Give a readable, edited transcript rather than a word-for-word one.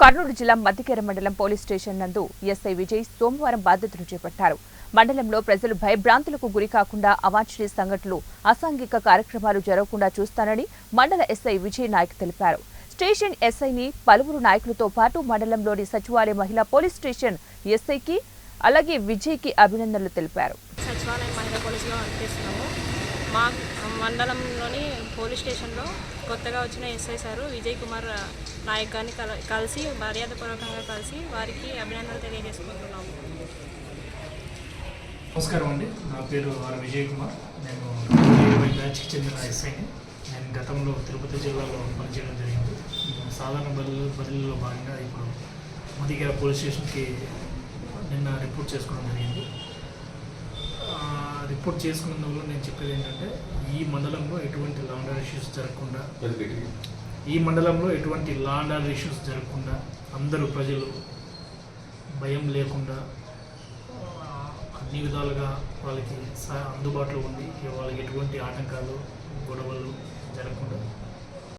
కర్నూలు జిల్లా మద్దికేర మండలం police station నందు ఎస్ఐ విజయ్ సోమవారం బాధ్యతలు చేపట్టారు. మండలంలో ప్రజలు భయభ్రాంతులకు గురికాకుండా అవాంఛనీయ సంఘటనలు, అసాంఘిక కార్యక్రమాలు జరగకుండా చూస్తానని మండల ఎస్ఐ విజయ్ నాయక్ తెలిపారు. స్టేషన్ ఎస్ఐని పలువురు నాయకులతో పాటు మండలంలోని సచివాలయ మహిళా పోలీస్ స్టేషన్ ఎస్ఐకి అలాగే విజయ్కి అభినందనలు తెలిపారు. సచివాలయ మహిళా పోలీసులో అనిపిస్తున్నాము. మా మండలంలోని పోలీస్ స్టేషన్లో కొత్తగా వచ్చిన ఎస్ఐ సారు విజయ్ కుమార్ నాయక్ గారిని కలిసి మర్యాదపూర్వకంగా కలిసి వారికి అభినందనలు తెలియజేసుకుంటున్నాము. నమస్కారం అండి, నా పేరు విజయ్ కుమార్. నేను బ్యాచ్కి చెందిన ఎస్ఐని. నేను గతంలో తిరుపతి జిల్లాలో పనిచేయడం జరిగింది. సాధారణ బదిలీలో భాగంగా ఇప్పుడు మద్దికేర పోలీస్ స్టేషన్కి నిన్న రిపోర్ట్ చేసుకోవడం జరిగింది. రిపోర్ట్ చేసుకున్నందుకు నేను చెప్పేది ఏంటంటే ఈ మండలంలో ఎటువంటి లా అండ్ ఆర్డర్ ఇష్యూస్ జరగకుండా అందరూ ప్రజలు భయం లేకుండా అన్ని విధాలుగా వాళ్ళకి అందుబాటులో ఉండి వాళ్ళకి ఎటువంటి ఆటంకాలు గొడవలు జరగకుండా